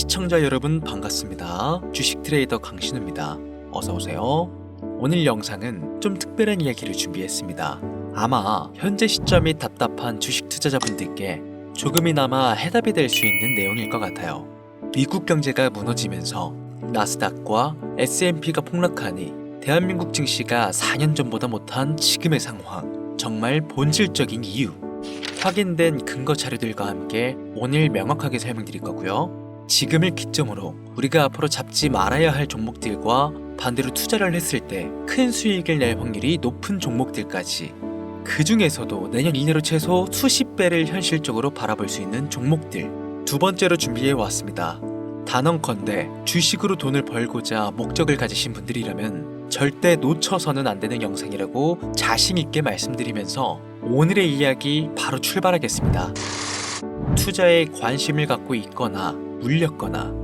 시청자 여러분 반갑습니다. 주식 트레이더 강신우입니다. 어서오세요. 오늘 영상은 좀 특별한 이야기를 준비했습니다. 아마 현재 시점이 답답한 주식 투자자분들께 조금이나마 해답이 될 수 있는 내용일 것 같아요. 미국 경제가 무너지면서 나스닥과 S&P가 폭락하니 대한민국 증시가 4년 전보다 못한 지금의 상황, 정말 본질적인 이유, 확인된 근거 자료들과 함께 오늘 명확하게 설명드릴 거고요. 지금을 기점으로 우리가 앞으로 잡지 말아야 할 종목들과 반대로 투자를 했을 때 큰 수익을 낼 확률이 높은 종목들까지, 그 중에서도 내년 이내로 최소 수십 배를 현실적으로 바라볼 수 있는 종목들, 두 번째로 준비해 왔습니다. 단언컨대 주식으로 돈을 벌고자 목적을 가지신 분들이라면 절대 놓쳐서는 안 되는 영상이라고 자신 있게 말씀드리면서 오늘의 이야기 바로 출발하겠습니다. 투자에 관심을 갖고 있거나 물렸거나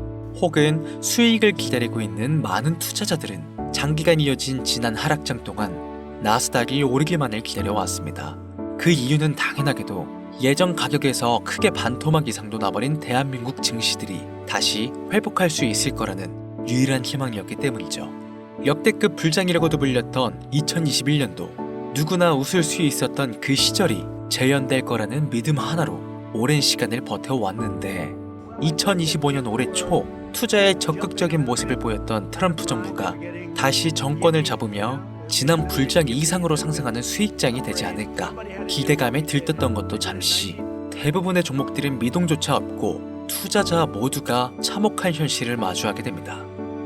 혹은 수익을 기다리고 있는 많은 투자자들은 장기간 이어진 지난 하락장 동안 나스닥이 오르기만을 기다려왔습니다. 그 이유는 당연하게도 예전 가격에서 크게 반토막 이상도 나버린 대한민국 증시들이 다시 회복할 수 있을 거라는 유일한 희망이었기 때문이죠. 역대급 불장이라고도 불렸던 2021년도, 누구나 웃을 수 있었던 그 시절이 재현될 거라는 믿음 하나로 오랜 시간을 버텨왔는데, 2025년 올해 초 투자에 적극적인 모습을 보였던 트럼프 정부가 다시 정권을 잡으며 지난 불장 이상으로 상승하는 수익장이 되지 않을까 기대감에 들떴던 것도 잠시, 대부분의 종목들은 미동조차 없고 투자자 모두가 참혹한 현실을 마주하게 됩니다.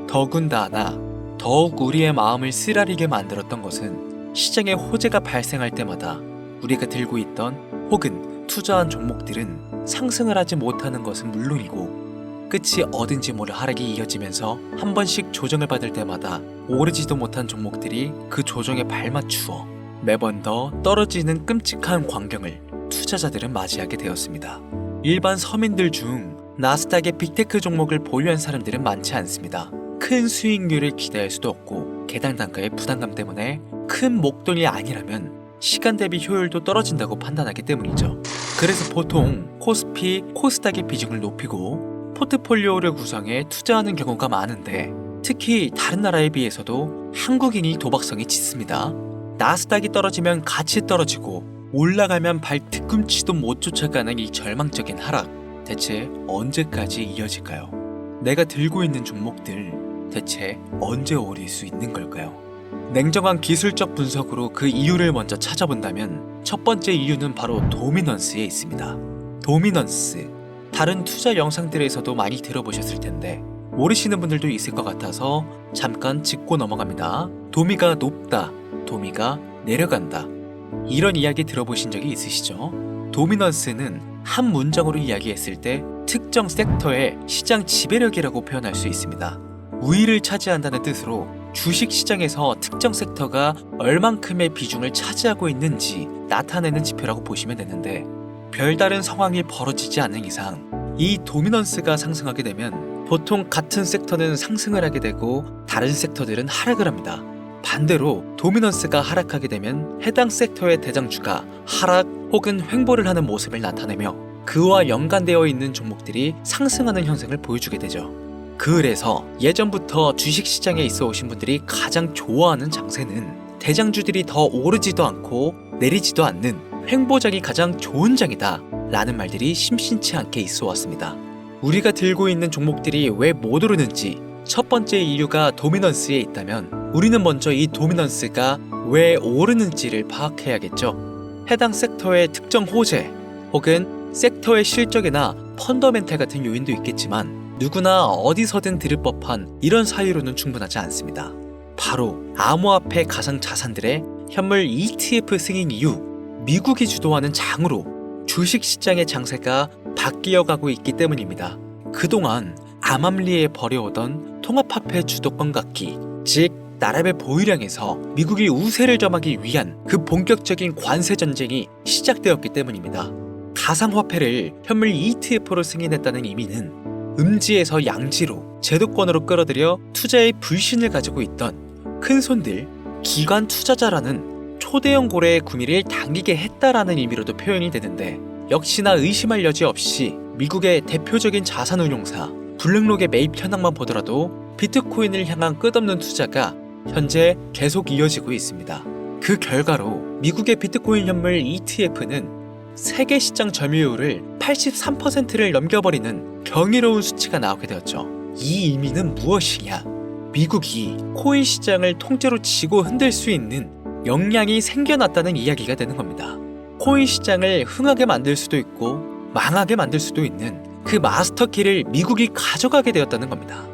더군다나 더욱 우리의 마음을 쓰라리게 만들었던 것은 시장에 호재가 발생할 때마다 우리가 들고 있던 혹은 투자한 종목들은 상승을 하지 못하는 것은 물론이고 끝이 어딘지 모를 하락이 이어지면서 한 번씩 조정을 받을 때마다 오르지도 못한 종목들이 그 조정에 발맞추어 매번 더 떨어지는 끔찍한 광경을 투자자들은 맞이하게 되었습니다. 일반 서민들 중 나스닥의 빅테크 종목을 보유한 사람들은 많지 않습니다. 큰 수익률을 기대할 수도 없고 개당 단가의 부담감 때문에 큰 목돈이 아니라면 시간 대비 효율도 떨어진다고 판단하기 때문이죠. 그래서 보통 코스피, 코스닥의 비중을 높이고 포트폴리오를 구성해 투자하는 경우가 많은데, 특히 다른 나라에 비해서도 한국인이 도박성이 짙습니다. 나스닥이 떨어지면 같이 떨어지고 올라가면 발 뒤꿈치도 못 쫓아가는 이 절망적인 하락, 대체 언제까지 이어질까요? 내가 들고 있는 종목들 대체 언제 오를 수 있는 걸까요? 냉정한 기술적 분석으로 그 이유를 먼저 찾아본다면 첫 번째 이유는 바로 도미넌스에 있습니다. 도미넌스, 다른 투자 영상들에서도 많이 들어보셨을 텐데 모르시는 분들도 있을 것 같아서 잠깐 짚고 넘어갑니다. 도미가 높다, 도미가 내려간다, 이런 이야기 들어보신 적이 있으시죠? 도미넌스는 한 문장으로 이야기했을 때 특정 섹터의 시장 지배력이라고 표현할 수 있습니다. 우위를 차지한다는 뜻으로 주식 시장에서 특정 섹터가 얼만큼의 비중을 차지하고 있는지 나타내는 지표라고 보시면 되는데, 별다른 상황이 벌어지지 않는 이상 이 도미넌스가 상승하게 되면 보통 같은 섹터는 상승을 하게 되고 다른 섹터들은 하락을 합니다. 반대로 도미넌스가 하락하게 되면 해당 섹터의 대장주가 하락 혹은 횡보를 하는 모습을 나타내며 그와 연관되어 있는 종목들이 상승하는 현상을 보여주게 되죠. 그래서 예전부터 주식시장에 있어 오신 분들이 가장 좋아하는 장세는 대장주들이 더 오르지도 않고 내리지도 않는 횡보장이 가장 좋은 장이다 라는 말들이 심심치 않게 있어 왔습니다. 우리가 들고 있는 종목들이 왜 못 오르는지 첫 번째 이유가 도미넌스에 있다면 우리는 먼저 이 도미넌스가 왜 오르는지를 파악해야겠죠. 해당 섹터의 특정 호재 혹은 섹터의 실적이나 펀더멘탈 같은 요인도 있겠지만 누구나 어디서든 들을 법한 이런 사유로는 충분하지 않습니다. 바로 암호화폐 가상 자산들의 현물 ETF 승인 이후 미국이 주도하는 장으로 주식시장의 장세가 바뀌어가고 있기 때문입니다. 그동안 암암리에 벌여오던 통합화폐 주도권 갖기, 즉 나라별 보유량에서 미국이 우세를 점하기 위한 그 본격적인 관세 전쟁이 시작되었기 때문입니다. 가상화폐를 현물 ETF로 승인했다는 의미는 음지에서 양지로 제도권으로 끌어들여 투자의 불신을 가지고 있던 큰손들, 기관 투자자라는 초대형 고래의 구미를 당기게 했다라는 의미로도 표현이 되는데, 역시나 의심할 여지 없이 미국의 대표적인 자산운용사 블랙록의 매입 현황만 보더라도 비트코인을 향한 끝없는 투자가 현재 계속 이어지고 있습니다. 그 결과로 미국의 비트코인 현물 ETF는 세계 시장 점유율을 83%를 넘겨버리는 경이로운 수치가 나오게 되었죠. 이 의미는 무엇이냐? 미국이 코인 시장을 통째로 쥐고 흔들 수 있는 역량이 생겨났다는 이야기가 되는 겁니다. 코인 시장을 흥하게 만들 수도 있고 망하게 만들 수도 있는 그 마스터키를 미국이 가져가게 되었다는 겁니다.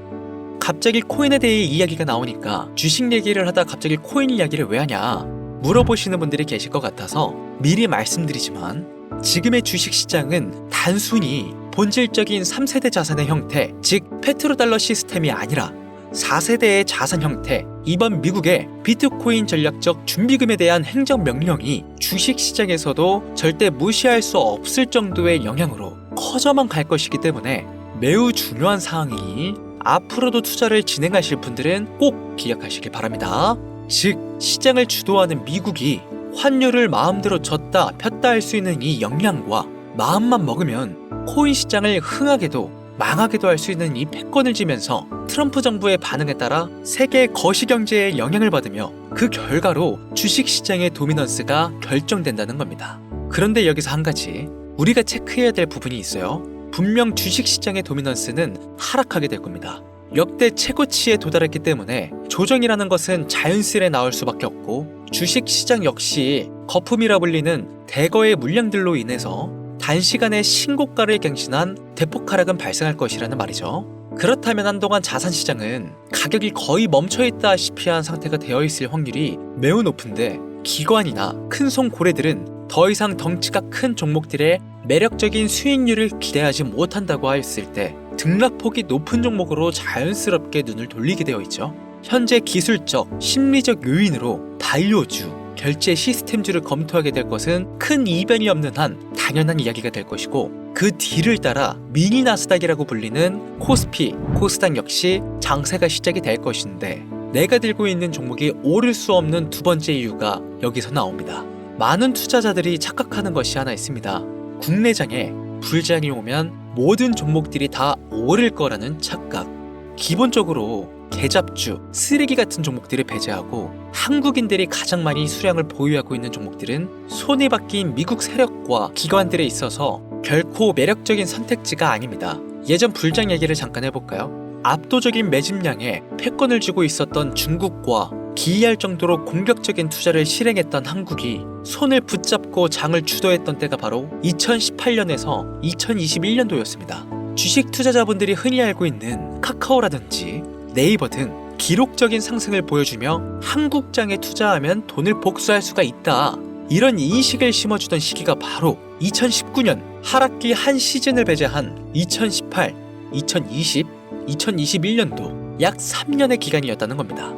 갑자기 코인에 대해 이야기가 나오니까 주식 얘기를 하다 갑자기 코인 이야기를 왜 하냐 물어보시는 분들이 계실 것 같아서 미리 말씀드리지만, 지금의 주식 시장은 단순히 본질적인 3세대 자산의 형태, 즉 페트로달러 시스템이 아니라 4세대의 자산 형태, 이번 미국의 비트코인 전략적 준비금에 대한 행정명령이 주식시장에서도 절대 무시할 수 없을 정도의 영향으로 커져만 갈 것이기 때문에 매우 중요한 사항이니 앞으로도 투자를 진행하실 분들은 꼭 기억하시길 바랍니다. 즉, 시장을 주도하는 미국이 환율을 마음대로 줬다 폈다 할 수 있는 이 역량과 마음만 먹으면 코인 시장을 흥하게도 망하게도 할 수 있는 이 패권을 쥐면서 트럼프 정부의 반응에 따라 세계 거시경제에 영향을 받으며 그 결과로 주식시장의 도미넌스가 결정된다는 겁니다. 그런데 여기서 한 가지 우리가 체크해야 될 부분이 있어요. 분명 주식시장의 도미넌스는 하락하게 될 겁니다. 역대 최고치에 도달했기 때문에 조정이라는 것은 자연스레 나올 수밖에 없고, 주식시장 역시 거품이라 불리는 대거의 물량들로 인해서 단시간에 신고가를 갱신한 대폭 하락은 발생할 것이라는 말이죠. 그렇다면 한동안 자산시장은 가격이 거의 멈춰있다시피 한 상태가 되어 있을 확률이 매우 높은데, 기관이나 큰손 고래들은 더 이상 덩치가 큰 종목들의 매력적인 수익률을 기대하지 못한다고 하였을 때 등락폭이 높은 종목으로 자연스럽게 눈을 돌리게 되어 있죠. 현재 기술적, 심리적 요인으로 바이오주, 결제 시스템주를 검토하게 될 것은 큰 이변이 없는 한 당연한 이야기가 될 것이고, 그 뒤를 따라 미니 나스닥이라고 불리는 코스피, 코스닥 역시 장세가 시작이 될 것인데, 내가 들고 있는 종목이 오를 수 없는 두 번째 이유가 여기서 나옵니다. 많은 투자자들이 착각하는 것이 하나 있습니다. 국내장에 불장이 오면 모든 종목들이 다 오를 거라는 착각. 기본적으로 개잡주, 쓰레기 같은 종목들을 배제하고 한국인들이 가장 많이 수량을 보유하고 있는 종목들은 손이 바뀐 미국 세력과 기관들에 있어서 결코 매력적인 선택지가 아닙니다. 예전 불장 얘기를 잠깐 해볼까요? 압도적인 매집량에 패권을 쥐고 있었던 중국과 기이할 정도로 공격적인 투자를 실행했던 한국이 손을 붙잡고 장을 주도했던 때가 바로 2018년에서 2021년도였습니다. 주식 투자자분들이 흔히 알고 있는 카카오라든지 네이버 등 기록적인 상승을 보여주며 한국장에 투자하면 돈을 복수할 수가 있다, 이런 인식을 심어주던 시기가 바로 2019년 하락기 한 시즌을 배제한 2018, 2020, 2021년도 약 3년의 기간이었다는 겁니다.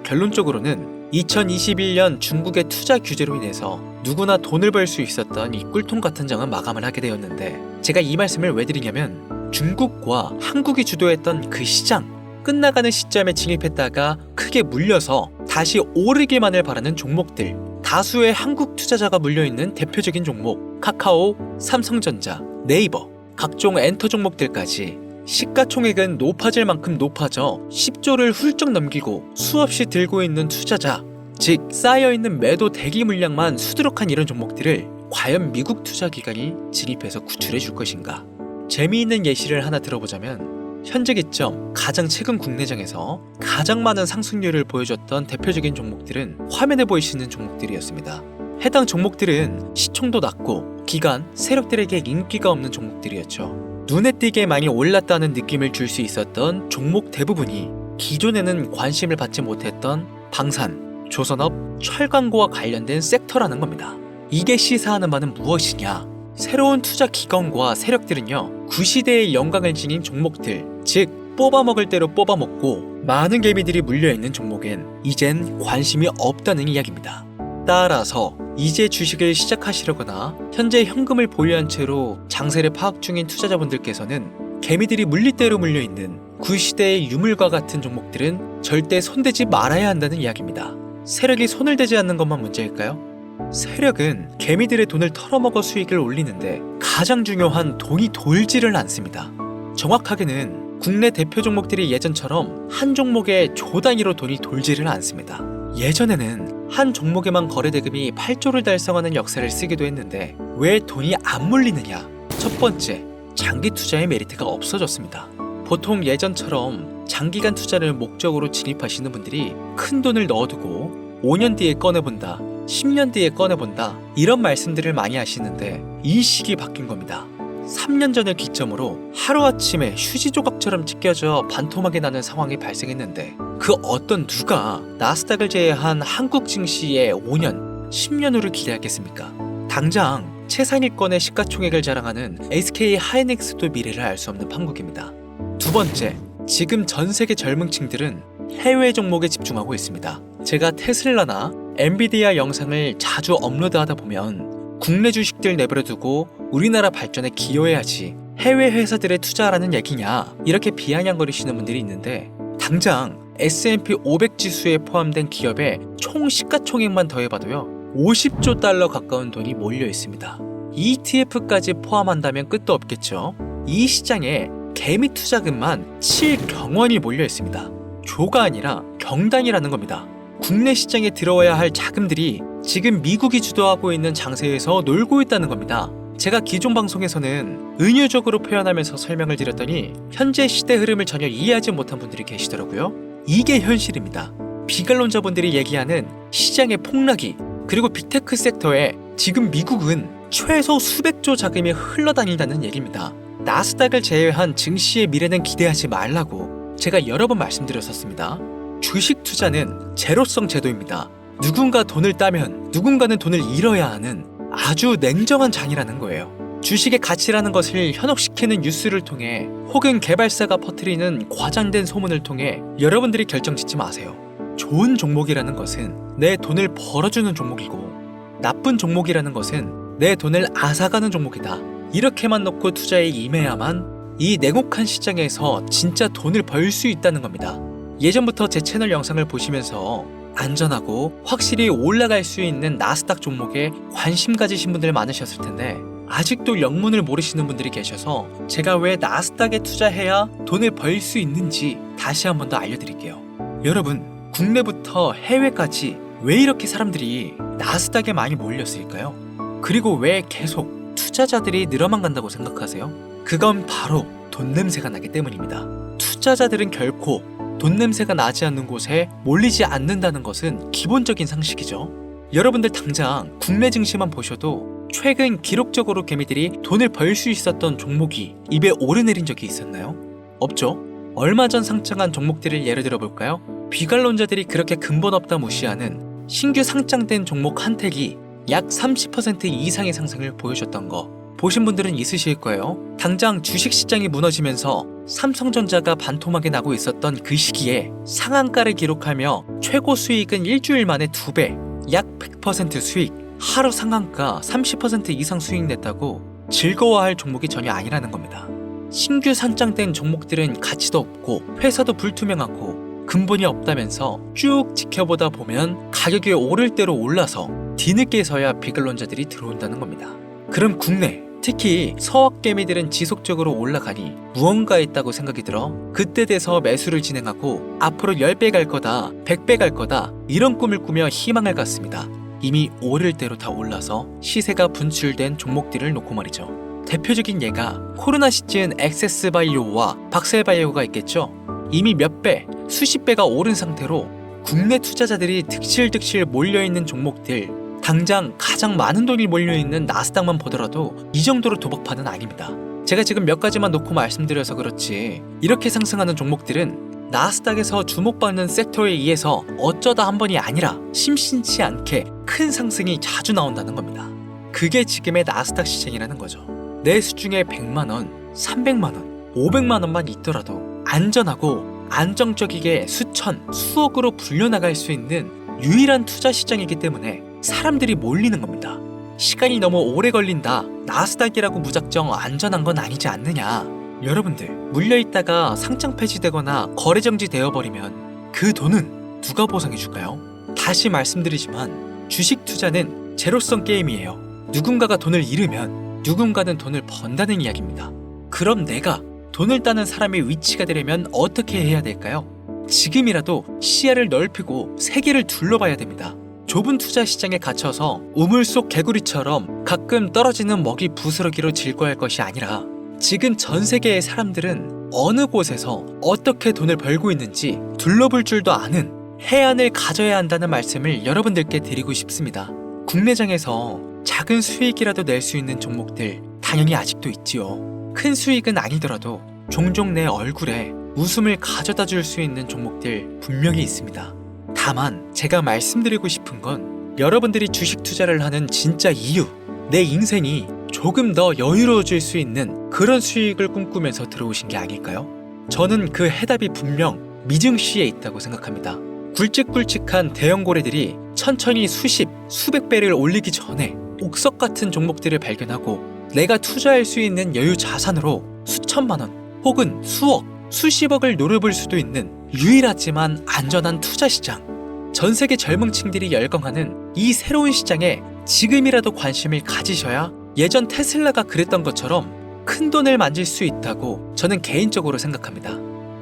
결론적으로는 2021년 중국의 투자 규제로 인해서 누구나 돈을 벌 수 있었던 이 꿀통 같은 장은 마감을 하게 되었는데, 제가 이 말씀을 왜 드리냐면, 중국과 한국이 주도했던 그 시장, 끝나가는 시점에 진입했다가 크게 물려서 다시 오르기만을 바라는 종목들, 다수의 한국 투자자가 물려있는 대표적인 종목 카카오, 삼성전자, 네이버, 각종 엔터 종목들까지 시가총액은 높아질 만큼 높아져 10조를 훌쩍 넘기고 수없이 들고 있는 투자자, 즉 쌓여있는 매도 대기 물량만 수두룩한 이런 종목들을 과연 미국 투자기관이 진입해서 구출해 줄 것인가? 재미있는 예시를 하나 들어보자면, 현재 기점 가장 최근 국내장에서 가장 많은 상승률을 보여줬던 대표적인 종목들은 화면에 보이시는 종목들이었습니다. 해당 종목들은 시총도 낮고 기관, 세력들에게 인기가 없는 종목들이었죠. 눈에 띄게 많이 올랐다는 느낌을 줄 수 있었던 종목 대부분이 기존에는 관심을 받지 못했던 방산, 조선업, 철강고와 관련된 섹터라는 겁니다. 이게 시사하는 바는 무엇이냐? 새로운 투자 기관과 세력들은요, 구시대의 영광을 지닌 종목들, 즉 뽑아먹을 대로 뽑아먹고 많은 개미들이 물려있는 종목엔 이젠 관심이 없다는 이야기입니다. 따라서 이제 주식을 시작하시려거나 현재 현금을 보유한 채로 장세를 파악 중인 투자자분들께서는 개미들이 물릴 대로 물려있는 구시대의 유물과 같은 종목들은 절대 손대지 말아야 한다는 이야기입니다. 세력이 손을 대지 않는 것만 문제일까요? 세력은 개미들의 돈을 털어먹어 수익을 올리는데 가장 중요한 돈이 돌지를 않습니다. 정확하게는 국내 대표 종목들이 예전처럼 한 종목에 조 단위로 돈이 돌지를 않습니다. 예전에는 한 종목에만 거래대금이 8조를 달성하는 역사를 쓰기도 했는데 왜 돈이 안 몰리느냐? 첫 번째, 장기 투자의 메리트가 없어졌습니다. 보통 예전처럼 장기간 투자를 목적으로 진입하시는 분들이 큰 돈을 넣어두고 5년 뒤에 꺼내본다, 10년 뒤에 꺼내본다 이런 말씀들을 많이 하시는데 이 시기 바뀐 겁니다. 3년 전을 기점으로 하루아침에 휴지 조각처럼 찢겨져 반토막이 나는 상황이 발생했는데 그 어떤 누가 나스닥을 제외한 한국 증시의 5년, 10년후를 기대하겠습니까? 당장 최상위권의 시가총액을 자랑하는 SK 하이닉스도 미래를 알 수 없는 판국입니다. 두 번째, 지금 전 세계 젊은 층들은 해외 종목에 집중하고 있습니다. 제가 테슬라나 엔비디아 영상을 자주 업로드하다 보면 국내 주식들 내버려두고 우리나라 발전에 기여해야지 해외 회사들에 투자하라는 얘기냐 이렇게 비아냥거리시는 분들이 있는데 당장 S&P 500 지수에 포함된 기업의 총 시가총액만 더해봐도요 50조 달러 가까운 돈이 몰려 있습니다. ETF까지 포함한다면 끝도 없겠죠. 이 시장에 개미 투자금만 7경원이 몰려 있습니다. 조가 아니라 경단이라는 겁니다. 국내 시장에 들어와야 할 자금들이 지금 미국이 주도하고 있는 장세에서 놀고 있다는 겁니다. 제가 기존 방송에서는 은유적으로 표현하면서 설명을 드렸더니 현재 시대 흐름을 전혀 이해하지 못한 분들이 계시더라고요. 이게 현실입니다. 비관론자분들이 얘기하는 시장의 폭락이 그리고 빅테크 섹터에 지금 미국은 최소 수백조 자금이 흘러다닌다는 얘기입니다. 나스닥을 제외한 증시의 미래는 기대하지 말라고 제가 여러 번 말씀드렸었습니다. 주식 투자는 제로성 제도입니다. 누군가 돈을 따면 누군가는 돈을 잃어야 하는 아주 냉정한 장이라는 거예요. 주식의 가치라는 것을 현혹시키는 뉴스를 통해 혹은 개발사가 퍼뜨리는 과장된 소문을 통해 여러분들이 결정짓지 마세요. 좋은 종목이라는 것은 내 돈을 벌어주는 종목이고 나쁜 종목이라는 것은 내 돈을 앗아가는 종목이다. 이렇게만 놓고 투자에 임해야만 이 냉혹한 시장에서 진짜 돈을 벌 수 있다는 겁니다. 예전부터 제 채널 영상을 보시면서 안전하고 확실히 올라갈 수 있는 나스닥 종목에 관심 가지신 분들 많으셨을 텐데 아직도 영문을 모르시는 분들이 계셔서 제가 왜 나스닥에 투자해야 돈을 벌 수 있는지 다시 한 번 더 알려드릴게요. 여러분, 국내부터 해외까지 왜 이렇게 사람들이 나스닥에 많이 몰렸을까요? 그리고 왜 계속 투자자들이 늘어만 간다고 생각하세요? 그건 바로 돈 냄새가 나기 때문입니다. 투자자들은 결코 돈 냄새가 나지 않는 곳에 몰리지 않는다는 것은 기본적인 상식이죠. 여러분들 당장 국내 증시만 보셔도 최근 기록적으로 개미들이 돈을 벌 수 있었던 종목이 입에 오르내린 적이 있었나요? 없죠. 얼마 전 상장한 종목들을 예를 들어 볼까요? 비관론자들이 그렇게 근본 없다 무시하는 신규 상장된 종목 한택이 약 30% 이상의 상승을 보여줬던 거 보신 분들은 있으실 거예요. 당장 주식시장이 무너지면서 삼성전자가 반토막이 나고 있었던 그 시기에 상한가를 기록하며 최고 수익은 일주일 만에 2배, 약 100% 수익, 하루 상한가 30% 이상 수익 냈다고 즐거워할 종목이 전혀 아니라는 겁니다. 신규 상장된 종목들은 가치도 없고 회사도 불투명하고 근본이 없다면서 쭉 지켜보다 보면 가격이 오를 대로 올라서 뒤늦게서야 비관론자들이 들어온다는 겁니다. 그럼 국내, 특히 서학개미들은 지속적으로 올라가니 무언가 있다고 생각이 들어 그때 돼서 매수를 진행하고 앞으로 10배 갈 거다, 100배 갈 거다 이런 꿈을 꾸며 희망을 갖습니다. 이미 오를 대로 다 올라서 시세가 분출된 종목들을 놓고 말이죠. 대표적인 예가 코로나 시즌 액세스바이오와 박셀바이오가 있겠죠. 이미 몇 배, 수십 배가 오른 상태로 국내 투자자들이 득실득실 몰려있는 종목들 당장 가장 많은 돈이 몰려있는 나스닥만 보더라도 이 정도로 도박판은 아닙니다. 제가 지금 몇 가지만 놓고 말씀드려서 그렇지 이렇게 상승하는 종목들은 나스닥에서 주목받는 섹터에 의해서 어쩌다 한 번이 아니라 심심치 않게 큰 상승이 자주 나온다는 겁니다. 그게 지금의 나스닥 시장이라는 거죠. 내 수중에 100만원, 300만원, 500만원만 있더라도 안전하고 안정적이게 수천, 수억으로 불려나갈 수 있는 유일한 투자 시장이기 때문에 사람들이 몰리는 겁니다. 시간이 너무 오래 걸린다, 나스닥이라고 무작정 안전한 건 아니지 않느냐. 여러분들, 물려있다가 상장 폐지되거나 거래 정지되어버리면 그 돈은 누가 보상해줄까요? 다시 말씀드리지만 주식 투자는 제로성 게임이에요. 누군가가 돈을 잃으면 누군가는 돈을 번다는 이야기입니다. 그럼 내가 돈을 따는 사람의 위치가 되려면 어떻게 해야 될까요? 지금이라도 시야를 넓히고 세계를 둘러봐야 됩니다. 좁은 투자 시장에 갇혀서 우물 속 개구리처럼 가끔 떨어지는 먹이 부스러기로 즐거워할 것이 아니라 지금 전 세계의 사람들은 어느 곳에서 어떻게 돈을 벌고 있는지 둘러볼 줄도 아는 해안을 가져야 한다는 말씀을 여러분들께 드리고 싶습니다. 국내장에서 작은 수익이라도 낼 수 있는 종목들 당연히 아직도 있지요. 큰 수익은 아니더라도 종종 내 얼굴에 웃음을 가져다 줄 수 있는 종목들 분명히 있습니다. 다만 제가 말씀드리고 싶은 건 여러분들이 주식 투자를 하는 진짜 이유, 내 인생이 조금 더 여유로워질 수 있는 그런 수익을 꿈꾸면서 들어오신 게 아닐까요? 저는 그 해답이 분명 미증시에 있다고 생각합니다. 굵직굵직한 대형 고래들이 천천히 수십, 수백 배를 올리기 전에 옥석 같은 종목들을 발견하고 내가 투자할 수 있는 여유 자산으로 수천만 원 혹은 수억, 수십억을 노려볼 수도 있는 유일하지만 안전한 투자 시장. 전 세계 젊은 층들이 열광하는 이 새로운 시장에 지금이라도 관심을 가지셔야 예전 테슬라가 그랬던 것처럼 큰 돈을 만질 수 있다고 저는 개인적으로 생각합니다.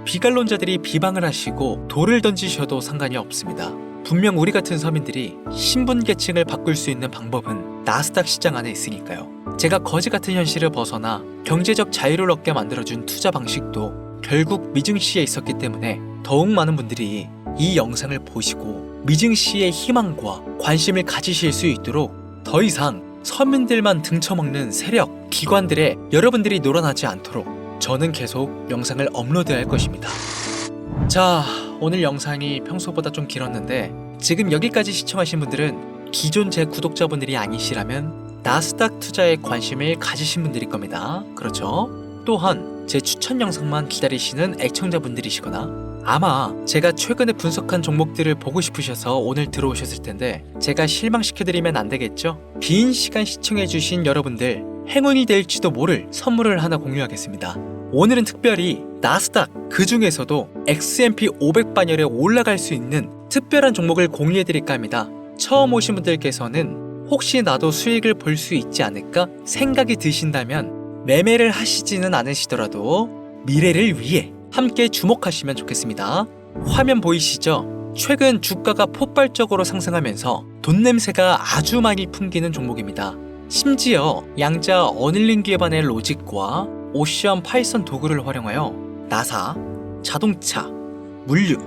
비관론자들이 비방을 하시고 돌을 던지셔도 상관이 없습니다. 분명 우리 같은 서민들이 신분계층을 바꿀 수 있는 방법은 나스닥 시장 안에 있으니까요. 제가 거지 같은 현실을 벗어나 경제적 자유를 얻게 만들어준 투자 방식도 결국 미증시에 있었기 때문에 더욱 많은 분들이 이 영상을 보시고 미증시의 희망과 관심을 가지실 수 있도록 더 이상 서민들만 등쳐먹는 세력, 기관들에 여러분들이 놀아나지 않도록 저는 계속 영상을 업로드할 것입니다. 자, 오늘 영상이 평소보다 좀 길었는데 지금 여기까지 시청하신 분들은 기존 제 구독자분들이 아니시라면 나스닥 투자에 관심을 가지신 분들일 겁니다. 그렇죠? 또한 제 추천 영상만 기다리시는 애청자분들이시거나 아마 제가 최근에 분석한 종목들을 보고 싶으셔서 오늘 들어오셨을 텐데 제가 실망시켜드리면 안 되겠죠? 긴 시간 시청해주신 여러분들 행운이 될지도 모를 선물을 하나 공유하겠습니다. 오늘은 특별히 나스닥 그 중에서도 S&P 500반열에 올라갈 수 있는 특별한 종목을 공유해드릴까 합니다. 처음 오신 분들께서는 혹시 나도 수익을 볼 수 있지 않을까 생각이 드신다면 매매를 하시지는 않으시더라도 미래를 위해 함께 주목하시면 좋겠습니다. 화면 보이시죠? 최근 주가가 폭발적으로 상승하면서 돈 냄새가 아주 많이 풍기는 종목입니다. 심지어 양자 어닐링 기반의 로직과 오션 파이썬 도구를 활용하여 나사, 자동차, 물류,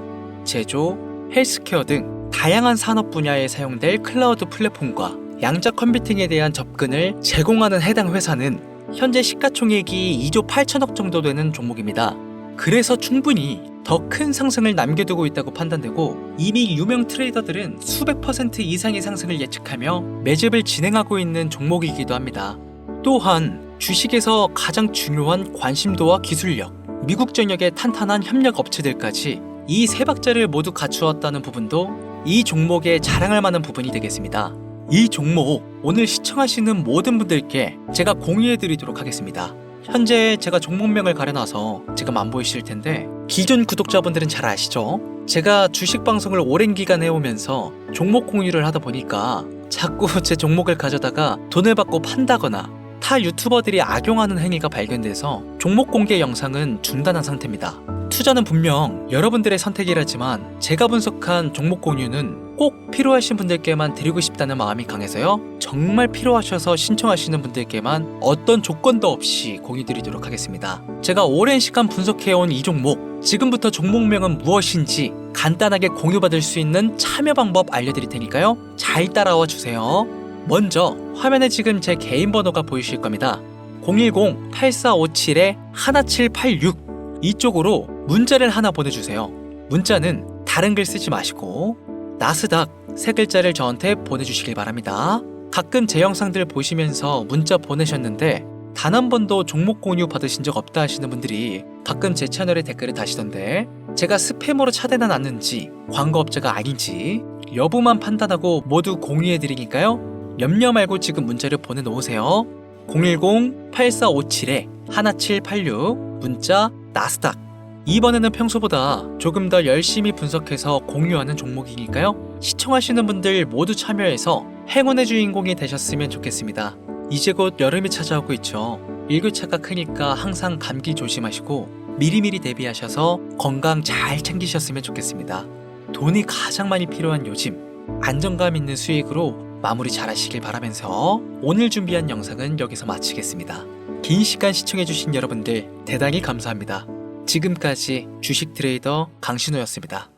제조, 헬스케어 등 다양한 산업 분야에 사용될 클라우드 플랫폼과 양자 컴퓨팅에 대한 접근을 제공하는 해당 회사는 현재 시가총액이 2조 8천억 정도 되는 종목입니다. 그래서 충분히 더 큰 상승을 남겨두고 있다고 판단되고 이미 유명 트레이더들은 수백 % 이상의 상승을 예측하며 매집을 진행하고 있는 종목이기도 합니다. 또한 주식에서 가장 중요한 관심도와 기술력, 미국 전역의 탄탄한 협력 업체들까지 이 세 박자를 모두 갖추었다는 부분도 이 종목의 자랑할 만한 부분이 되겠습니다. 이 종목 오늘 시청하시는 모든 분들께 제가 공유해드리도록 하겠습니다. 현재 제가 종목명을 가려놔서 지금 안 보이실 텐데 기존 구독자분들은 잘 아시죠? 제가 주식 방송을 오랜 기간 해오면서 종목 공유를 하다 보니까 자꾸 제 종목을 가져다가 돈을 받고 판다거나 타 유튜버들이 악용하는 행위가 발견돼서 종목 공개 영상은 중단한 상태입니다. 투자는 분명 여러분들의 선택이라지만 제가 분석한 종목 공유는 꼭 필요하신 분들께만 드리고 싶다는 마음이 강해서요. 정말 필요하셔서 신청하시는 분들께만 어떤 조건도 없이 공유드리도록 하겠습니다. 제가 오랜 시간 분석해온 이 종목, 지금부터 종목명은 무엇인지 간단하게 공유받을 수 있는 참여 방법 알려드릴 테니까요. 잘 따라와 주세요. 먼저 화면에 지금 제 개인 번호가 보이실 겁니다. 010-8457-1786 이쪽으로 문자를 하나 보내주세요. 문자는 다른 글 쓰지 마시고 나스닥 세 글자를 저한테 보내주시길 바랍니다. 가끔 제 영상들 보시면서 문자 보내셨는데 단 한 번도 종목 공유 받으신 적 없다 하시는 분들이 가끔 제 채널에 댓글을 다시던데 제가 스팸으로 차단은 않는지 광고업자가 아닌지 여부만 판단하고 모두 공유해드리니까요. 염려 말고 지금 문자를 보내놓으세요. 010-8457-1786 문자 나스닥. 이번에는 평소보다 조금 더 열심히 분석해서 공유하는 종목이니까요. 시청하시는 분들 모두 참여해서 행운의 주인공이 되셨으면 좋겠습니다. 이제 곧 여름이 찾아오고 있죠. 일교차가 크니까 항상 감기 조심하시고 미리미리 대비하셔서 건강 잘 챙기셨으면 좋겠습니다. 돈이 가장 많이 필요한 요즘, 안정감 있는 수익으로 마무리 잘 하시길 바라면서 오늘 준비한 영상은 여기서 마치겠습니다. 긴 시간 시청해주신 여러분들 대단히 감사합니다. 지금까지 주식 트레이더 강신호였습니다.